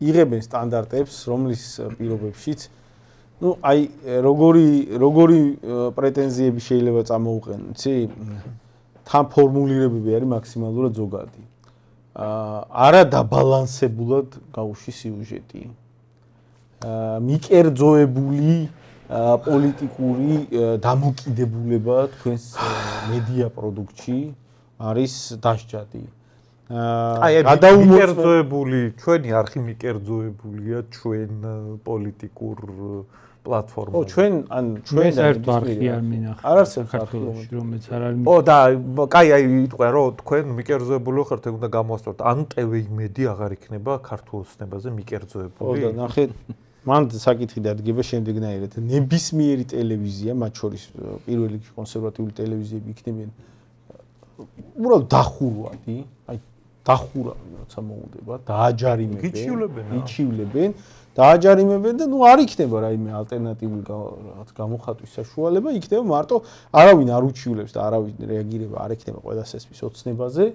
იღებენ სტანდარტებს, რომლის პირობებშიც ну აი როგორი პრეტენზიები შეიძლება წამოუყენო, იცი? თან ფორმულირებები არის მაქსიმალურად ზოგადი. არა დაბალანსებულად გაუში სიუჟეტი. მიკერძოებული პოლიტიკური დამოკიდებულება თქვენს მედია პროდუქტში არის დასჯადი. აი მიკერძოებული, ჩვენი არხი მიკერძოებულია ჩვენ პოლიტიკურ პლატფორმაზე. ჩვენ საერთოდ არხი არ მინახავს. არ არსებობს საქართველოში, რომელიც არ არის. და კაი აი იტყვია რომ თქვენ მიკერძოებული ხართ, უნდა გამოვასწოროთ. ანუ TV იმედი აღარ იქნება ქართულ ოცნებაზე მიკერძოებული. და ნახეთ, მან საკითხი დადგება შემდეგნაირად. ნებისმიერი ტელევიზია, მათ შორის პირველ რიგში კონსერვატიული ტელევიზიები იქნებიან უბრალოდ დახურვადი, აი დახურავენ, როცა მოუდება, დააჯარიმებენ, იჩივლებენ, დააჯარიმებენ და ნუ არ იქნება რაიმე ალტერნატიული რაღაც გამოხატვის საშუალება, იქნება მარტო არავინ არ უჩივლებს და არავინ რეაგირება არ ექნება ყველა სესმის ოცნებაზე.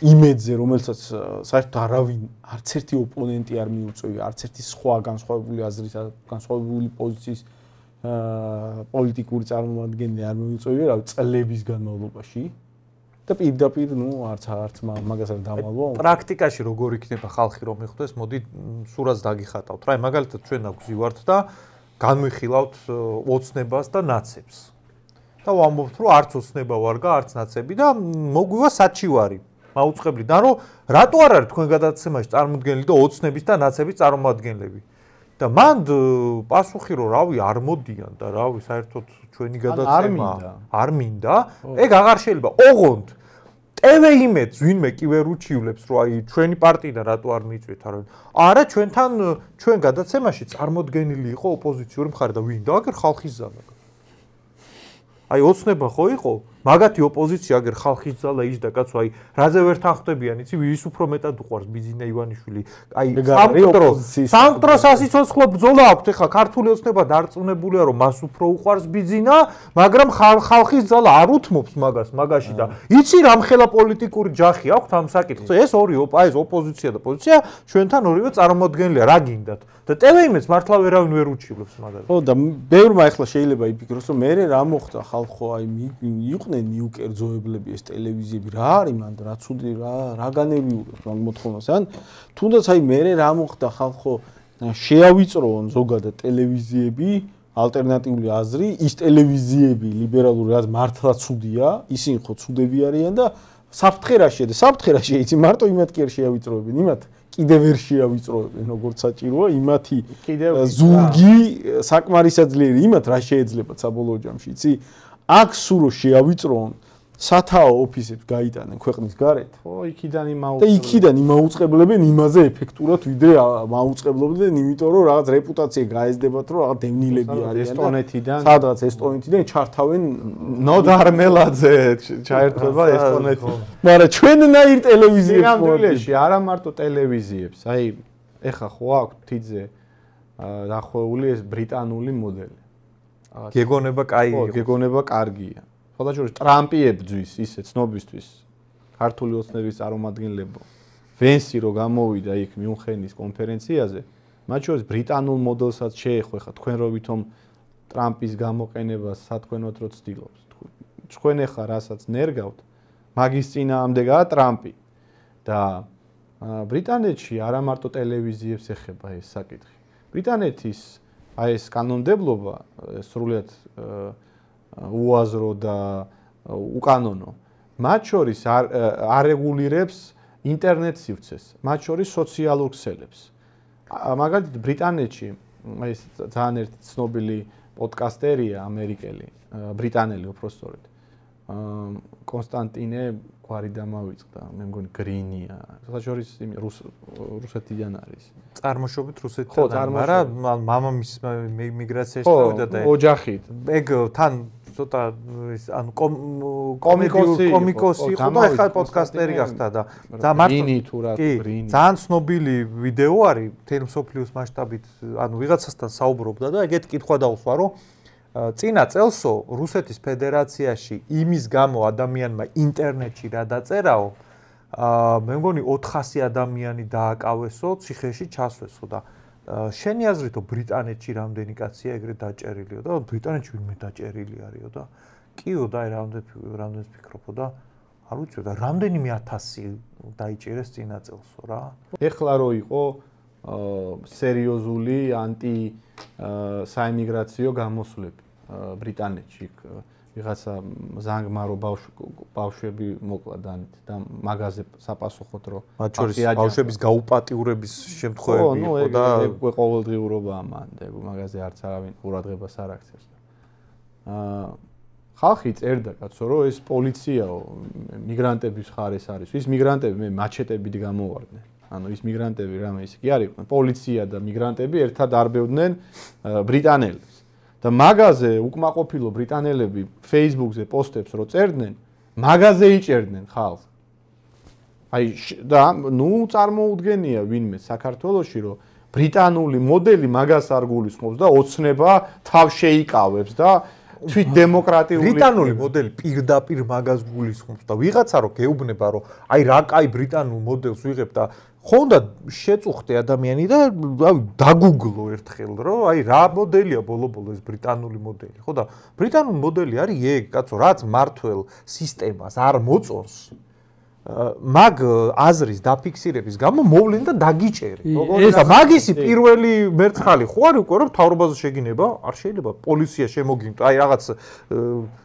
იმედზე, რომელსაც საერთოდ არავინ არც ერთი ოპონენტი არ მიუწევია, არც ერთი სხვა განსხვავებული აზრის, განსხვავებული პოზიციის პოლიტიკური წარმომადგენელი არ მიუწევია, რა წლების განმავლობაში. და პირდაპირ, ნუ არც მაგას არ დამალვა. პრაქტიკაში როგორ იქნება ხალხი რომ მიხვდეს, მოდი სურათს დაგიხატავთ. რა, მაგალითად ჩვენ აგვზივართ და განვიხილავთ ოცნებას და ნაცებს. და ვამბობთ, რომ არც ოცნება ვარ და არც ნაცები და მოგვივა საჩივარი. მაუწყებლიდან რომ რატო არ არის თქვენ გადაცემაში წარმოდგენილი და ოცნების და ნაცების წარმომადგენლები. და მან პასუხი რომ რავი არ მოდიან და რავი საერთოდ ჩვენი გადაცემა არ მინდა, ეგ აღარ შეიძლება. ოღონდ TV იმედს ვინმე კი ვერ უჩივლებს რომ აი ჩვენი პარტიიდან რატო არ მიწვით არავინ. არა ჩვენთან ჩვენ გადაცემაში წარმოდგენილი იყო ოპოზიციური მხარე და ვინ და აგერ ხალხის ზალა. აი ოცნება ხო იყო? მაგათი ოპოზიცია აგერ ხალხის ზალა ის და კაცო აი რაზე ვერ თანხმდებიან იცი ვის უფრო მეტად უყვარს ბიძინა ივანიშვილი აი სამტროს ასიცოცხლო ბრძოლა აქვს ეხლა ქართული ოცნება დარწმუნებულია რომ მას უფრო უყვარს ბიძინა მაგრამ ხალხის ზალა არ უთმობს მაგაში და იცი რამხელა პოლიტიკური ჯახი აქვს ამ საკითხზე ეს ორი ეს ოპოზიცია და პოზიცია ჩვენთან ორივე წარმოადგენელია რა გინდათ და TV-იმეც მართლა ვერავინ ვერ უჩივლებს მაგას ხო და ბევრმა ეხლა შეიძლება იფიქროს რომ მე რა მოხდა ხალხო აი იყვნენ მიუკერძოებლები ეს ტელევიზიები რა არის მანდ რა ცუდი რა განევიურებს მაგ მოთხოვნას ან თუნდაც აი მე რა მოხდა ხალხო შეავიწროონ ზოგადად ტელევიზიები ალტერნატიული აზრი ის ტელევიზიები ლიბერალური რაც მართლა ცუდია ისინი ხო ცუდები არიან და საფრთხერაში იცი მარტო იმათ კი არ შეავიწროებენ იმათ კიდევ ვერ შეავიწროებენ როგორც საჭიროა იმათი ზურგი საკმარისად ძლიერი იმათ რა შეიძლება საბოლოო ჯამში იცი აქ სურო შეავიწროონ სათაო ოფისებს გაიტანენ ქვეყნის გარეთ ხო იქიდან იმაუწყებლებენ იმაზე ეფექტურად ვიდრე მაუწყებლობდნენ იმიტომ რომ რაღაც რეპუტაცია გაეზდებათ რომ რაღაც დევნილები არიან ესტონეთიდან სადღაც ესტონეთიდან ჩართავენ ნოდარმელაძე ჩაერთვება ესტონეთიდან მაგრამ ჩვენნაირ ტელევიზიებს ნამდვილში არა მარტო ტელევიზიებს აი ეხა ხო აქვს თიძე დახვეული ეს ბრიტანული მოდელი გეგონება კაი გეგონება კარგია ხოდა შორის ტრამპი ებძვის ისე ცნობისთვის ქართული ოცნების წარმომადგენლებო ვენსი რო გამოვიდა იქ მიუნხენის კონფერენციაზე მათ შორის ბრიტანულ მოდელსაც შეეხო ხა თქვენ რო ვითომ ტრამპის გამოყენებას სათქვენოდ რო ცდილობს თქვენ ხა რასაც ნერგავთ მაგის წინააღმდეგაა ტრამპი და ბრიტანეთში არა მარტო ტელევიზიებს ეხება ეს საკითხი ბრიტანეთის აი ეს კანონმდებლობა სრულიად უაზრო და უკანონო მათ შორის არ რეგულირებს ინტერნეტ სივრცეს მათ შორის სოციალურ ქსელებს მაგალითად ბრიტანეთში ეს ძალიან ერთი ცნობილი პოდკასტერია ამერიკელი ბრიტანელი უფრო სწორედ კონსტანტინე გვარი დამავიწყდა მე მგონი გრინია საერთოდ რუსეთიდან არის წარმოშობით რუსეთიდან მაგრამ მამამის მიგრაციაში წავიდა და ოჯახით ეგ თან ცოტა ის ანუ კომიკოსი იყო და ეხლა პოდკასტერი გახდა და გრინი თუ რა გრინი ძალიან ცნობილი ვიდეო არის თელ მსოფლიოს მასშტაბით ანუ ვიღაცასთან საუბრობდა და ეგეთ კითხვა დაუსვა რომ წინა წელსო რუსეთის ფედერაციაში იმის გამო ადამიანმა ინტერნეტში რა დაწერაო მე მგონი 400 ადამიანი დააკავესო, ციხეში ჩასვესო და შენი აზრითო ბრიტანეთში რამდენი კაცია ეგრე დაჭერილიო და ბრიტანეთში ვინმე დაჭერილი არისო და კიო და რამდენს ფიქრობო და არ ვიცი და რამდენიმე 1000 დაიჭერეს წინა წელსო რა. ეხლა რო იყო სერიოზული ანტი საიმიგრაციო გამოსვლები ბრიტანეთში ვიღაცა ზანგმარო ბავშვები მოკლა დანით და მაგაზე საპასუხოდ რო მათ შორის ბავშვების გაუპატიურების შემთხვევები იყო და ყოველდღიურობაა მან და მაგაზე არც არავინ ყურადღებას არ აქცევს. ხალხი წერდა კაცო რომ ეს პოლიციაო მიგრანტების ხარეს არის. ის მიგრანტები მე მაჩეტებით გამოვარდნენ. ანუ ის მიგრანტები რამე ისე კი არ იყვნენ. პოლიცია და მიგრანტები ერთად არბევდნენ ბრიტანელებს. და მაგაზე უკმაყოფილო ბრიტანელები Facebook-ზე პოსტებს რო წერდნენ, მაგაზე იჭერდნენ ხალხს. აი და ნუ წარმოუდგენია ვინმე საქართველოში რომ ბრიტანული მოდელი მაგას არ გულისხმობს და ოცნება თავ შეიკავებს და თვით დემოკრატიული ბრიტანული მოდელი პირდაპირ მაგას გულისხმობს და ვიღაცა რო გეუბნება რომ აი რა კაი ბრიტანულ მოდელს ვიღებ და ხონდა შეწუხდე ადამიანი და დაგუგლო ერთხელ რომ აი რა მოდელია ბოლო-ბოლო ეს ბრიტანული მოდელი ხო და ბრიტანული მოდელი არის ეგ კაცო რაც მართლ სისტემას არ მოწონს მაგ აზრის დაფიქსირების გამო მოვლენ და დაგიჭერი. ეს მაგისი პირველი მერცხალი ხო არის უკვე რომ მთავრობაზე შეგინება არ შეიძლება პოლიცია შემოგიმტო აი რაღაც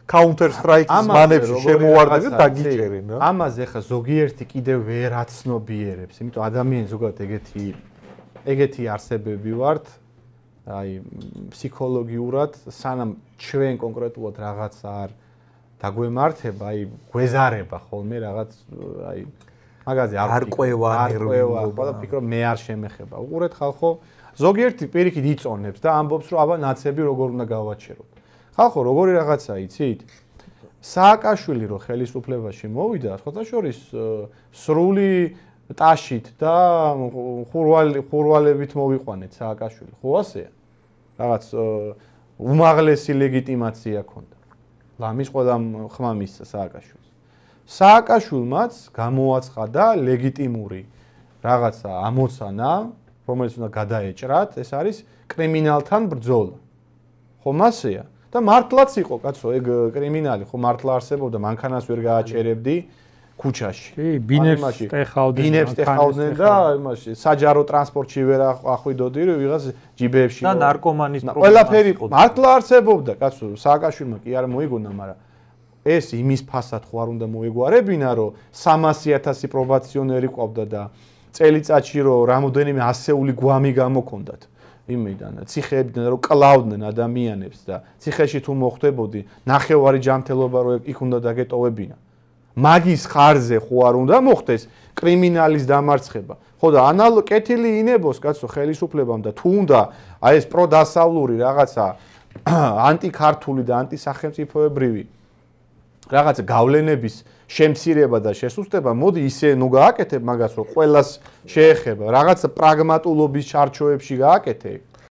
counter strike-ის მანევრი შემოვარდები და დაგიჭერენ რა. ამაზე ხა ზოგიერთი კიდევ ვერ აცნობიერებს, იმიტომ ადამიანი ზოგადად ეგეთი არსებები ვართ, აი ფსიქოლოგიურად სანამ ჩვენ კონკრეტულად რაღაცა არ დაგვემართება, აი გვეზარება ხოლმე რაღაც აი მაგაზე არ ყვევა და ფიქრობ მე არ შემეხება. უყურეთ ხალხო, ზოგიერთი პირიქით იწონებს და ამბობს რომ აბა ნაცები როგორ უნდა გავაჩეროთ. ხალხო, როგორი რაღაცა იცით? სააკაშვილი რო ხელისუფლებაში მოვიდა, სხვათა შორის სრული ტაშით და ხურვალებით მოვიყვანეთ სააკაშვილი. ხო ასეა? რაღაც უმაღლესი ლეგიტიმაცია ჰქონდა. ლამის ყველამ ხმა მისცა სააკაშვილს. სააკაშვილმაც გამოაცხადა ლეგიტიმური რაღაცა ამოცანა, რომელიც უნდა გადაეჭრათ, ეს არის კრიმინალთან ბრძოლა. ხო მასეა? და მართლაც იყო, კაცო, ეგ კრიმინალი, ხო მართლა არსებობდა, მანქანას ვერ გააჭერებდი ქუჩაში. კი, ბინებს ტეხავდნენ და იმაში საჯარო ტრანსპორტში ვერ ახვიდოდი, ვიღაც ჯიბეებში. და ნარკომანის პრობლემა. ყველაფერი მართლა არსებობდა, კაცო, სააკაშვილმა კი არ მოიგონა, მაგრამ ეს იმის ფასად ხო არ უნდა მოეგვარებინა, რომ 300,000 პრობაციონერი ყავდა და წელიწადში რომ რამოდენიმე ასეული გვამი გამოქონდათ. იმიდან ციხეებიდან რომ კლავდნენ ადამიანებს და ციხეში თუ მოხვდებოდი, ნახევარი ჯანმრთელობა რომ იქ უნდა დაგეტოვებინა. მაგის ხარზე ხო არ უნდა მოხდეს კრიმინალის დამარცხება. ხო და კეთილი ინებოს კაცო ხელისუფლებამ და თუ უნდა აი ეს პროდასავლური რაღაცა ანტიქართული და ანტისახელმწიფოებრივი რაღაცა გავლენების შემცირება და შესუსტება, მოდი ისე ნუ გააკეთებ მაგას რომ ყველას შეეხება, რაღაცა პრაგმატულობის ჩარჩოებში გააკეთე.